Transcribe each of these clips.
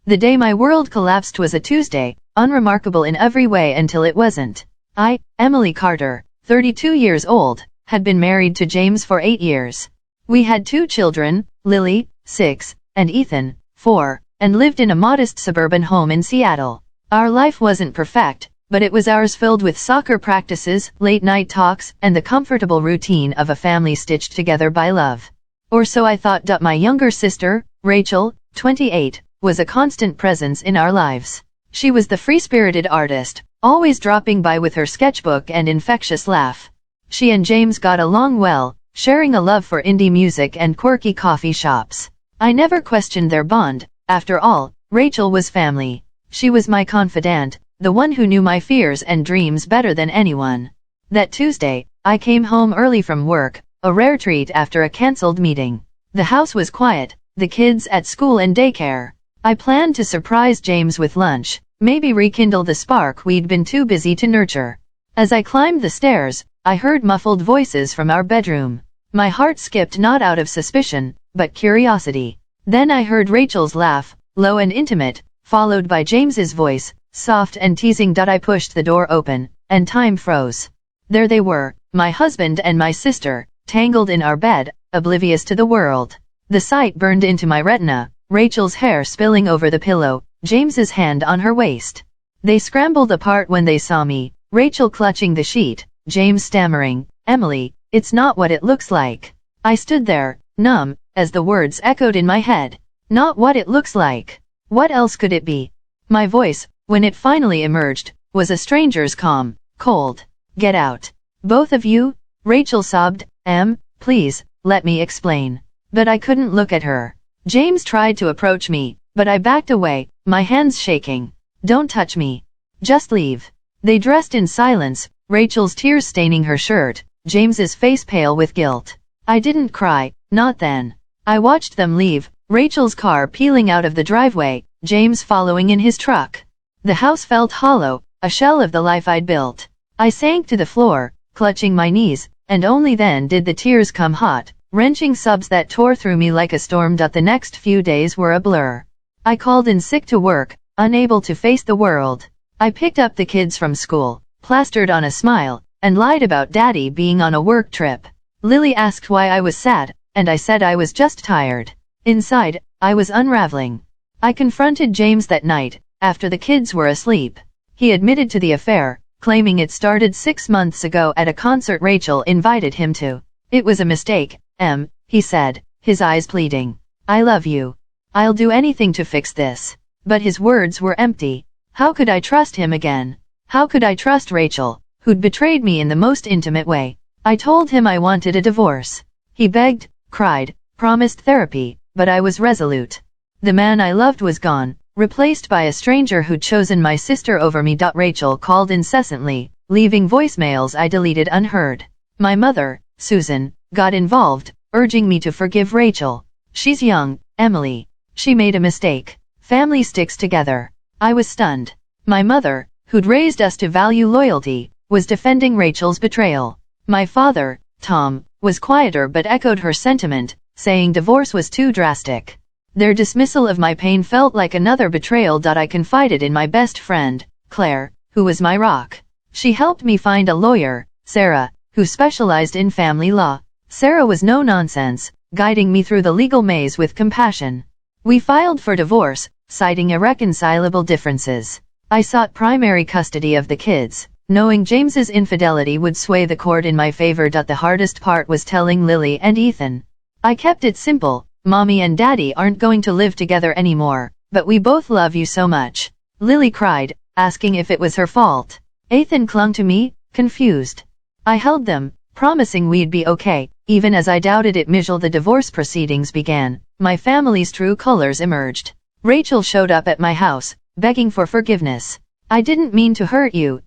The day my world collapsed was a Tuesday, unremarkable in every way until it wasn't. I, Emily Carter, 32 years old, had been married to James for 8 years. We had 2 children, Lily, 6, and Ethan, 4, and lived in a modest suburban home in Seattle. Our life wasn't perfect, but it was ours, filled with soccer practices, late-night talks, and the comfortable routine of a family stitched together by love. Or so I thought. My younger sister, Rachel, 28, was a constant presence in our lives. She was the free-spirited artist, always dropping by with her sketchbook and infectious laugh. She and James got along well, sharing a love for indie music and quirky coffee shops. I never questioned their bond. After all, Rachel was family. She was my confidant, the one who knew my fears and dreams better than anyone. That Tuesday, I came home early from work, a rare treat after a cancelled meeting. The house was quiet, the kids at school and daycare. I planned to surprise James with lunch, maybe rekindle the spark we'd been too busy to nurture. As I climbed the stairs, I heard muffled voices from our bedroom. My heart skipped, not out of suspicion, but curiosity. Then I heard Rachel's laugh, low and intimate, followed by James's voice, soft and teasing. I pushed the door open, and time froze. There they were, my husband and my sister, tangled in our bed, oblivious to the world. The sight burned into my retina, Rachel's hair spilling over the pillow, James's hand on her waist. They scrambled apart when they saw me, Rachel clutching the sheet, James stammering, "Emily, it's not what it looks like." I stood there, numb, as the words echoed in my head. Not what it looks like. What else could it be? My voice, when it finally emerged, was a stranger's, calm, cold. "Get out. Both of you?" Rachel sobbed. Please, let me explain." But I couldn't look at her. James tried to approach me, but I backed away, my hands shaking. "Don't touch me. Just leave." They dressed in silence, Rachel's tears staining her shirt, James's face pale with guilt. I didn't cry, not then. I watched them leave, Rachel's car peeling out of the driveway, James following in his truck. The house felt hollow, a shell of the life I'd built. I sank to the floor, clutching my knees, and only then did the tears come, hot, wrenching sobs that tore through me like a storm. The next few days were a blur. I called in sick to work, unable to face the world. I picked up the kids from school, plastered on a smile, and lied about Daddy being on a work trip. Lily asked why I was sad, and I said I was just tired. Inside, I was unraveling. I confronted James that night, after the kids were asleep. He admitted to the affair, claiming it started 6 months ago at a concert Rachel invited him to. "It was a mistake, he said, his eyes pleading. "I love you. I'll do anything to fix this." But his words were empty. How could I trust him again? How could I trust Rachel, who'd betrayed me in the most intimate way? I told him I wanted a divorce. He begged, cried, promised therapy, but I was resolute. The man I loved was gone, replaced by a stranger who'd chosen my sister over me. Rachel called incessantly, leaving voicemails I deleted unheard. My mother, Susan, got involved, urging me to forgive Rachel. "She's young, Emily. She made a mistake. Family sticks together." I was stunned. My mother, who'd raised us to value loyalty, was defending Rachel's betrayal. My father, Tom, was quieter but echoed her sentiment, saying divorce was too drastic. Their dismissal of my pain felt like another betrayal. I confided in my best friend, Claire, who was my rock. She helped me find a lawyer, Sarah, who specialized in family law. Sarah was no nonsense, guiding me through the legal maze with compassion. We filed for divorce, citing irreconcilable differences. I sought primary custody of the kids, knowing James's infidelity would sway the court in my favor. The hardest part was telling Lily and Ethan. I kept it simple. "Mommy and Daddy aren't going to live together anymore, but we both love you so much." Lily cried, asking if it was her fault. Ethan clung to me, confused. I held them, promising we'd be okay, even as I doubted it. The divorce proceedings began. My family's true colors emerged. Rachel showed up at my house, begging for forgiveness. "I didn't mean to hurt you,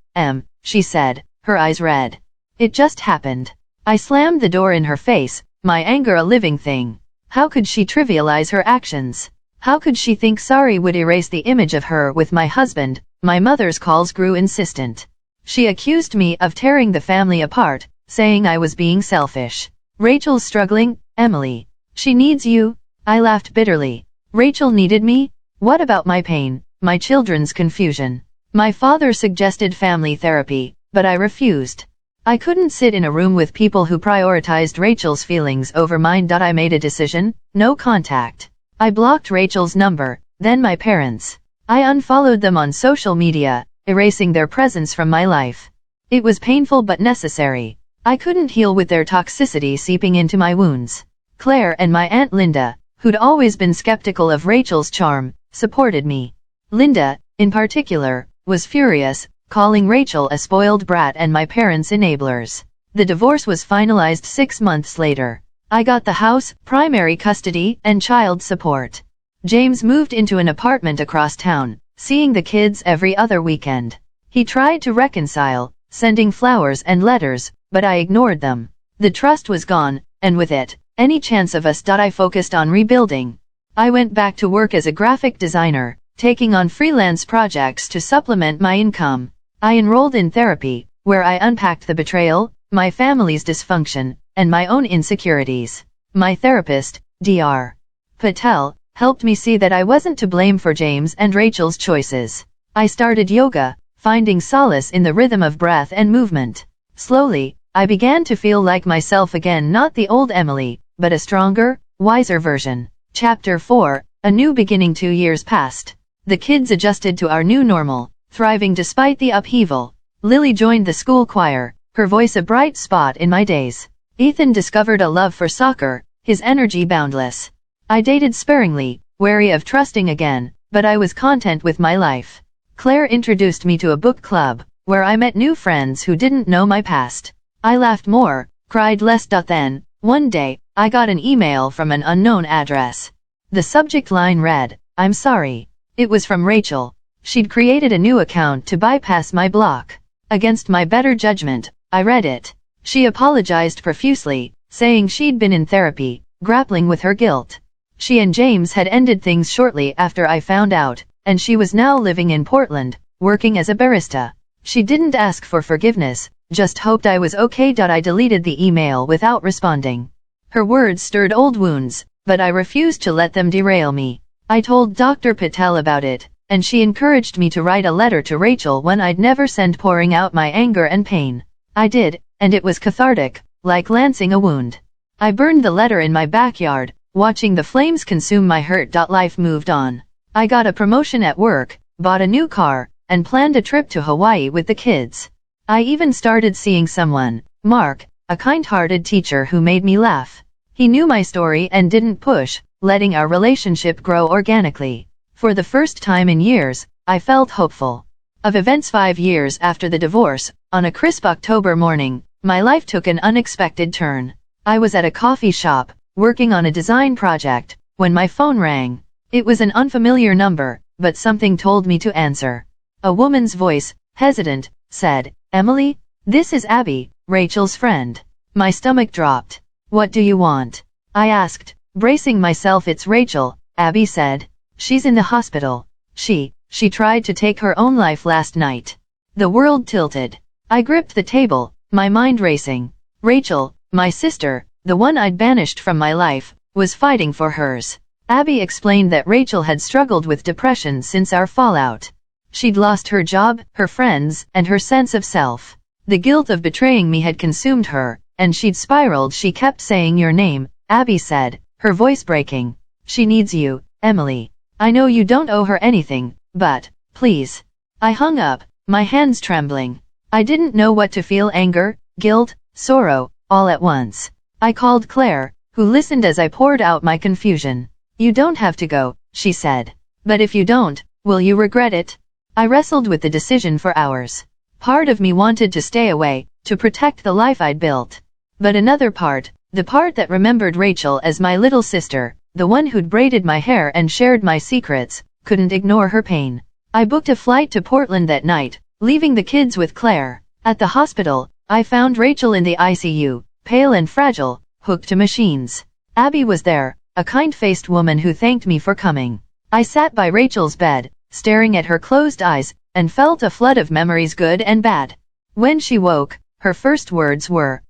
she said, her eyes red. "It just happened." I slammed the door in her face, my anger a living thing. How could she trivialize her actions? How could she think sorry would erase the image of her with my husband? My mother's calls grew insistent. She accused me of tearing the family apart, saying I was being selfish. "Rachel's struggling, Emily. She needs you." I laughed bitterly. Rachel needed me? What about my pain, my children's confusion? My father suggested family therapy, but I refused. I couldn't sit in a room with people who prioritized Rachel's feelings over mine. I made a decision: no contact. I blocked Rachel's number, then my parents. I unfollowed them on social media, erasing their presence from my life. It was painful but necessary. I couldn't heal with their toxicity seeping into my wounds. Claire and my Aunt Linda, who'd always been skeptical of Rachel's charm, supported me. Linda, in particular, was furious, calling Rachel a spoiled brat and my parents enablers. The divorce was finalized 6 months later. I got the house, primary custody, and child support. James moved into an apartment across town, seeing the kids every other weekend. He tried to reconcile, sending flowers and letters, but I ignored them. The trust was gone, and with it, any chance of us. I focused on rebuilding. I went back to work as a graphic designer, taking on freelance projects to supplement my income. I enrolled in therapy, where I unpacked the betrayal, my family's dysfunction, and my own insecurities. My therapist, Dr. Patel, helped me see that I wasn't to blame for James and Rachel's choices. I started yoga, finding solace in the rhythm of breath and movement. Slowly, I began to feel like myself again, not the old Emily, but a stronger, wiser version. Chapter 4, A New Beginning. 2 years passed. The kids adjusted to our new normal, thriving despite the upheaval. Lily joined the school choir, her voice a bright spot in my days. Ethan discovered a love for soccer, his energy boundless. I dated sparingly, wary of trusting again, but I was content with my life. Claire introduced me to a book club, where I met new friends who didn't know my past. I laughed more, cried less. Then, one day, I got an email from an unknown address. The subject line read, "I'm sorry." It was from Rachel. She'd created a new account to bypass my block. Against my better judgment, I read it. She apologized profusely, saying she'd been in therapy, grappling with her guilt. She and James had ended things shortly after I found out, and she was now living in Portland, working as a barista. She didn't ask for forgiveness, just hoped I was okay. I deleted the email without responding. Her words stirred old wounds, but I refused to let them derail me. I told Dr. Patel about it, and she encouraged me to write a letter to Rachel when I'd never send, pouring out my anger and pain. I did, and it was cathartic, like lancing a wound. I burned the letter in my backyard, watching the flames consume my hurt. Life moved on. I got a promotion at work, bought a new car, and planned a trip to Hawaii with the kids. I even started seeing someone, Mark, a kind-hearted teacher who made me laugh. He knew my story and didn't push, letting our relationship grow organically. For the first time in years, I felt hopeful. Of events. 5 years after the divorce, on a crisp October morning, my life took an unexpected turn. I was at a coffee shop, working on a design project, when my phone rang. It was an unfamiliar number, but something told me to answer. A woman's voice, hesitant, said, "Emily, this is Abby, Rachel's friend." My stomach dropped. "What do you want?" I asked, bracing myself. "It's Rachel," Abby said. "She's in the hospital. She tried to take her own life last night." The world tilted. I gripped the table, my mind racing. Rachel, my sister, the one I'd banished from my life, was fighting for hers. Abby explained that Rachel had struggled with depression since our fallout. She'd lost her job, her friends, and her sense of self. The guilt of betraying me had consumed her, and she'd spiraled. "She kept saying your name," Abby said, her voice breaking. "She needs you, Emily. I know you don't owe her anything, but, please." I hung up, my hands trembling. I didn't know what to feel: anger, guilt, sorrow, all at once. I called Claire, who listened as I poured out my confusion. "You don't have to go," she said. "But if you don't, will you regret it?" I wrestled with the decision for hours. Part of me wanted to stay away, to protect the life I'd built. But another part, the part that remembered Rachel as my little sister, the one who'd braided my hair and shared my secrets, couldn't ignore her pain. I booked a flight to Portland that night, leaving the kids with Claire. At the hospital, I found Rachel in the ICU, pale and fragile, hooked to machines. Abby was there, a kind-faced woman who thanked me for coming. I sat by Rachel's bed, staring at her closed eyes, and felt a flood of memories, good and bad. When she woke, her first words were,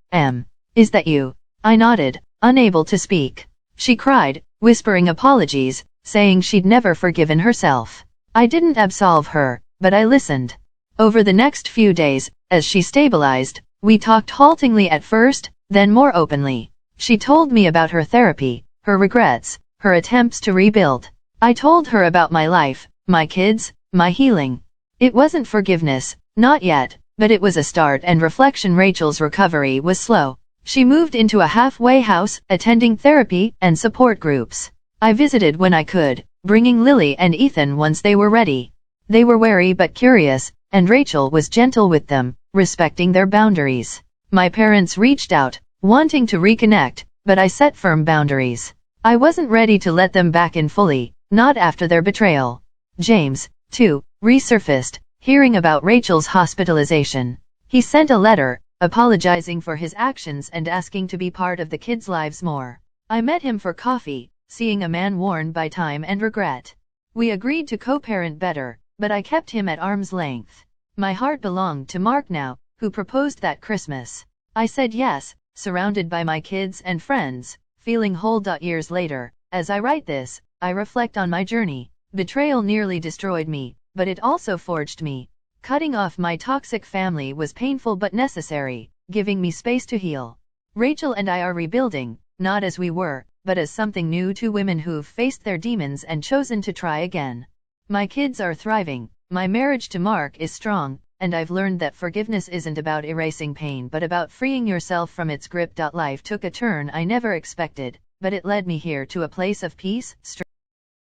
"Is that you?" I nodded, unable to speak. She cried, whispering apologies, saying she'd never forgiven herself. I didn't absolve her, but I listened. Over the next few days, as she stabilized, we talked haltingly at first, then more openly. She told me about her therapy, her regrets, her attempts to rebuild. I told her about my life, my kids, my healing. It wasn't forgiveness, not yet, but it was a start and reflection. Rachel's recovery was slow. She moved into a halfway house, attending therapy and support groups. I visited when I could, bringing Lily and Ethan once they were ready. They were wary but curious, and Rachel was gentle with them, respecting their boundaries. My parents reached out, wanting to reconnect, but I set firm boundaries. I wasn't ready to let them back in fully, not after their betrayal. James, too, resurfaced, hearing about Rachel's hospitalization. He sent a letter, apologizing for his actions and asking to be part of the kids' lives more. I met him for coffee, seeing a man worn by time and regret. We agreed to co-parent better, but I kept him at arm's length. My heart belonged to Mark now, who proposed that Christmas. I said yes, surrounded by my kids and friends, feeling whole. Years later, as I write this, I reflect on my journey. Betrayal nearly destroyed me, but it also forged me. Cutting off my toxic family was painful but necessary, giving me space to heal. Rachel and I are rebuilding, not as we were, but as something new, two women who've faced their demons and chosen to try again. My kids are thriving, my marriage to Mark is strong, and I've learned that forgiveness isn't about erasing pain but about freeing yourself from its grip. Life took a turn I never expected, but it led me here to a place of peace, strength,